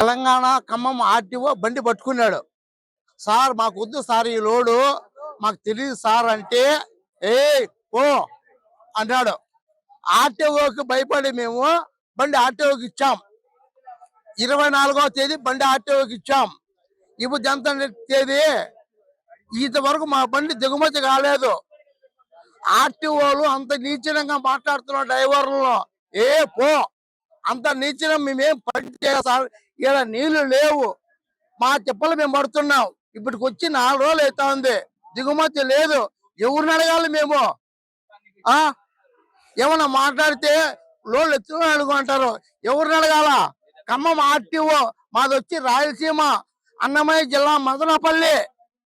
Telangana Khammam RTO బండి పట్టుకున్నాడు. Sir మాకు వద్దు సార్ ఈ లోడు, మాకు తెలియదు సార్ అంటే ఏ ఓ అన్నాడు. ఆర్టీఓకి భయపడి మేము బండి ఆర్టీఓకి ఇచ్చాం. 24వ తేదీ బండి ఆర్టీఓకి ఇచ్చాం. ఇప్పుడు ఎంత తేదీ ఇంతవరకు మా బండి దిగుమతి కాలేదు. ఆర్టీఓలు అంత నీచనంగా మాట్లాడుతున్న డ్రైవర్లను ఏ పో అంత నీచనం మేమేం పని చేయాలి. ఇలా నీళ్లు లేవు, మా చెప్పలు మేము పడుతున్నాం. ఇప్పటికి వచ్చి 4 రోజులు అవుతా ఉంది, దిగుమతి లేదు. ఎవరిని అడగాలి మేము? ఏమన్నా మాట్లాడితే లోన్లు ఎత్తుకుని అడుగుంటారు. ఎవరిని అడగాల? ఖమ్మం ఆర్టీఓ మాది వచ్చి రాయలసీమ అన్నమయ్య జిల్లా మదనపల్లి.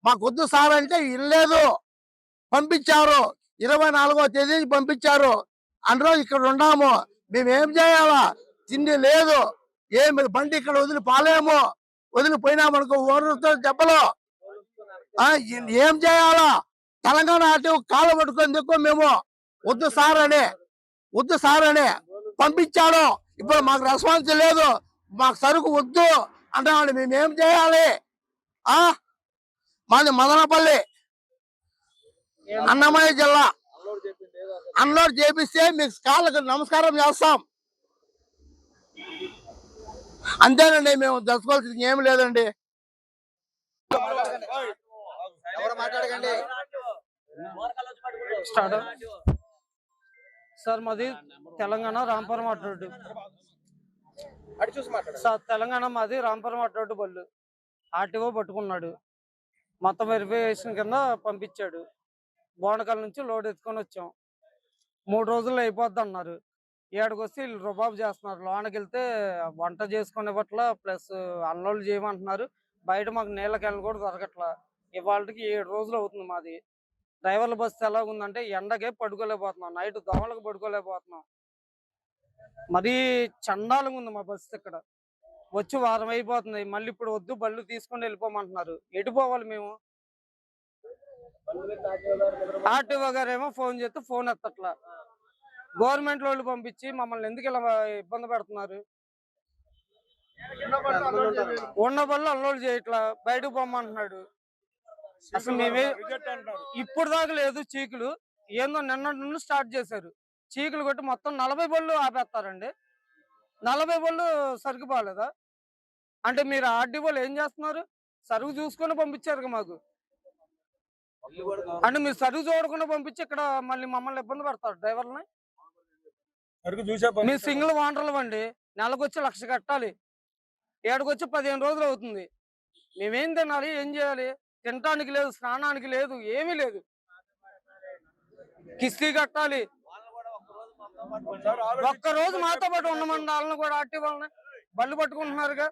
మాకు వద్దు సార్ అంటే ఇల్లేదు, పంపించారు. 24వ తేదీ పంపించారు. అందులో ఇక్కడ ఉన్నాము. మేమేం చేయాలా? తిండి లేదు, ఏమి బండి ఇక్కడ వదిలి పాలేము. వదిలిపోయినామనుకో ఓనర్తో దెబ్బలు. ఏం చేయాలా? తెలంగాణ ఆర్టీఓ కాలు పట్టుకొని దిక్కు మేము వద్దు సార్ అని పంపించాడు. ఇప్పుడు మాకు రెస్పాన్స్ లేదు, మాకు సరుకు వద్దు అంటున్నాడు. మేమేం చేయాలి? మాది మదనపల్లి అన్నమయ్య జిల్లా. అన్లోడ్ చేపిస్తే మీకు కాళ్ళకు నమస్కారం చేస్తాం. అంతేనండి, మేము దసుకోవాల్సింది ఏమి లేదండి. సార్ మాది తెలంగాణ రాంపురం రోడ్డు సార్. తెలంగాణ మాది రాంపురం రోడ్డు బళ్ళు ఆర్టీఓ పట్టుకున్నాడు. మొత్తం వెరిఫికేషన్ కింద పంపించాడు. బోనకాల నుంచి లోడ్ ఎత్తుకొని వచ్చాం. 3 రోజుల్లో అయిపోద్ది అన్నారు. 7కి వస్తే వీళ్ళు రుబాబు చేస్తున్నారు. లోనకి వెళ్తే వంట చేసుకునే పట్ల ప్లస్ అన్లోడ్ చేయమంటున్నారు. బయట మాకు నీళ్ళకెళ్ళ కూడా దొరకట్లా. ఇవాళకి 7 రోజులు అవుతుంది. మాది డ్రైవర్ల బస్సు ఎలాగుందంటే ఎండకే పడుకోలేకపోతున్నాం, నైట్ దోమలకు పడుకోలేకపోతున్నాం. మరీ చండాలంగా ఉంది మా బస్సు. ఇక్కడ వచ్చి వారం అయిపోతుంది. మళ్ళీ ఇప్పుడు వద్దు బళ్ళు తీసుకొని వెళ్ళిపోమంటున్నారు. ఎటు పోవాలి మేము? ఆర్టీఓ గారు ఏమో ఫోన్ చేస్తే ఫోన్ ఎత్తట్లా. గవర్నమెంట్ వాళ్ళు పంపించి మమ్మల్ని ఎందుకు ఇలా ఇబ్బంది పెడుతున్నారు? ఉన్న బళ్ళు అన్లోడ్ చేయట్లా, బయటకు పొమ్మంటున్నాడు. అసలు మేమే ఇప్పుడు దాకా లేదు చీకులు. ఏందో నిన్న నుండి స్టార్ట్ చేశారు. చీకులు కొట్టి మొత్తం 40 బళ్ళు ఆపేస్తారండి. 40 బళ్ళు సరుకు బాగాలేదా అంటే మీరు ఆర్టీఓలు ఏం చేస్తున్నారు? సరుకు చూసుకొని పంపించారు మాకు. అంటే మీరు సరుకు చూడకుండా పంపించి ఇక్కడ మళ్ళీ మమ్మల్ని ఇబ్బంది పెడతారు డ్రైవర్లని. మీరు సింగిల్ ఓనర్లు అండి, నెలకొచ్చి 1,00,000 కట్టాలి. 7కి వచ్చి 15 రోజులు అవుతుంది. మేమేం తినాలి? ఏం చేయాలి? తినటానికి లేదు, స్నానానికి లేదు, ఏమీ లేదు. కిస్తీ కట్టాలి. ఒక్కరోజు మాతో పాటు ఉండమని వాళ్ళని కూడా ఆర్టీ వాళ్ళని బళ్ళు పట్టుకుంటున్నారుగా.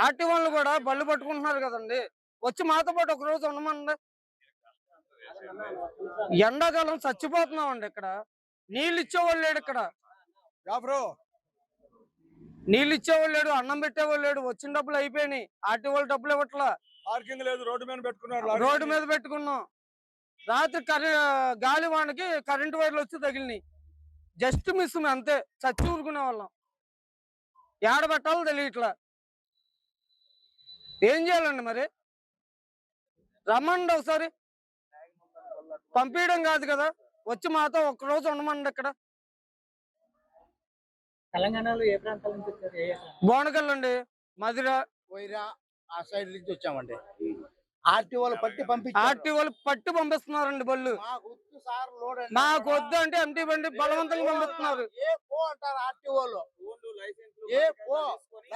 ఆర్టీ వాళ్ళని కూడా బళ్ళు పట్టుకుంటున్నారు కదండి. వచ్చి మాతో పాటు ఒక రోజు ఉండమండి. ఎండాకాలం చచ్చిపోతున్నాం అండి. ఇక్కడ నీళ్ళు ఇచ్చేవాళ్ళు లేడు. ఇక్కడ నీళ్ళు ఇచ్చేవాళ్ళు లేడు, అన్నం పెట్టేవాళ్ళు లేడు. వచ్చిన డబ్బులు అయిపోయినాయి. ఆర్టీ వాళ్ళు డబ్బులు ఇవ్వట్లా. పార్కింగ్ లేదు, రోడ్డు మీద పెట్టుకున్నాం. రాత్రి గాలి వానకి కరెంటు వైర్లు వచ్చి తగిలినాయి. జస్ట్ మిస్ అంతే, చచ్చి ఊరుకునే వాళ్ళం. ఏడ పెట్టాలో తెలియట్లా. ఏం చేయాలండి మరి? రమ్మండి ఒకసారి. పంపించడం కాదు కదా, వచ్చి మాతో ఒక్కరోజు ఉండమండి. ఇక్కడ తెలంగాణలో ఏ ప్రాంతాల నుంచి వచ్చారు? బోనకల్ అండి, మధిర, వైరా ఆ సైడ్ నుంచి వచ్చామండి. ఆర్టీఓలు పట్టి పంపిస్తున్నారండి బళ్ళు. మాకు వద్దు అంటే ఎంటీ బండి బలవంతంగా పంపిస్తున్నారు.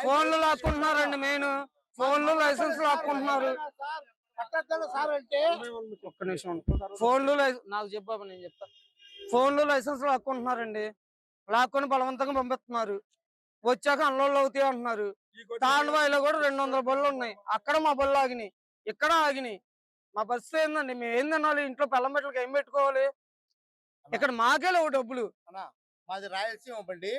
ఫోన్లు లాక్కుంటున్నారండి. మెయిన్ ఫోన్లు లైసెన్స్ లాక్కుంటున్నారు. ఒక్క నిమిషం. ఫోన్లు నాకు చెప్పాను, నేను చెప్తా. ఫోన్లు లైసెన్స్ లాక్కుంటున్నారండి. లాక్కొని బలవంతంగా పంపిస్తున్నారు. వచ్చాక అన్లోడ్లు అవుతాయి అంటున్నారు. తాండవాయిలో కూడా 200 బళ్ళు ఉన్నాయి. అక్కడ మా బళ్ళు ఆగినాయి, ఇక్కడ ఆగినాయి. మా బస్సు ఏందండి? మేము ఏం తినాలి? ఇంట్లో పెళ్ళం పెట్టలకి ఏం పెట్టుకోవాలి? ఇక్కడ మాకే లేవు డబ్బులు. మాది రాయలసీమ బండి.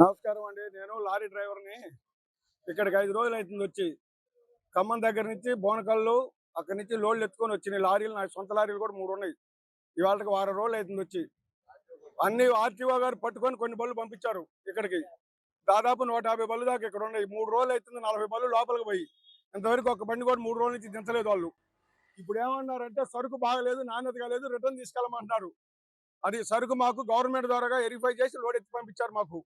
నమస్కారం అండి, నేను లారీ డ్రైవర్ని. ఇక్కడికి 5 రోజులు అవుతుంది వచ్చి. ఖమ్మం దగ్గర నుంచి బోనకల్లు, అక్కడి నుంచి లోడ్లు ఎత్తుకొని వచ్చినాయి లారీలు. నా సొంత లారీలు కూడా 3 ఉన్నాయి. ఇవాళకి 1 వారం రోజులు అవుతుంది వచ్చి. అన్ని ఆర్టీఓ గారు పట్టుకొని కొన్ని బళ్ళు పంపించారు ఇక్కడికి. దాదాపు 150 బళ్ళు దాకా ఇక్కడ ఉన్నాయి. 3 రోజులు అవుతుంది, 40 బళ్ళు లోపలికి పోయి. ఇంతవరకు ఒక బండి కూడా 3 రోజుల నుంచి దించలేదు వాళ్ళు. ఇప్పుడు ఏమన్నారంటే సరుకు బాగలేదు, నాణ్యతగా లేదు, రిటర్న్ తీసుకెళ్ళమంటున్నారు. అది సరుకు మాకు గవర్నమెంట్ ద్వారా వెరిఫై చేసి లోడ్ ఎత్తి పంపించారు. మాకు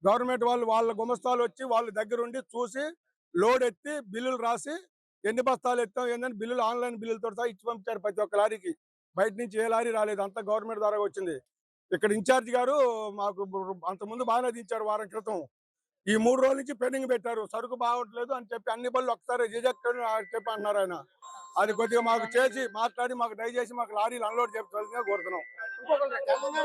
గవర్నమెంట్ వాళ్ళు వాళ్ళ గుమస్తాలు వచ్చి వాళ్ళ దగ్గరుండి చూసి లోడ్ ఎత్తి బిల్లులు రాసి ఎన్ని బస్తాలు ఎత్తాం ఏందని బిల్లులు ఆన్లైన్ బిల్లులతో సహా ఇచ్చి పంపించారు ప్రతి ఒక్క లారీకి. బయట నుంచి ఏ లారీ రాలేదు, అంతా గవర్నమెంట్ ద్వారా వచ్చింది. ఇక్కడ ఇన్ఛార్జ్ గారు మాకు అంతకుముందు బాగానే దించారు వారం క్రితం. ఈ 3 రోజుల నుంచి పెండింగ్ పెట్టారు, సరుకు బాగోట్లేదు అని చెప్పి అన్ని బళ్ళు ఒకసారి రిజెక్ట్ అని చెప్పి అన్నారు ఆయన. అది కొద్దిగా మాకు చేసి మాట్లాడి మాకు దయచేసి మాకు లారీలు అన్లోడ్ చేయాల్సిందిగా కోరుతున్నాం.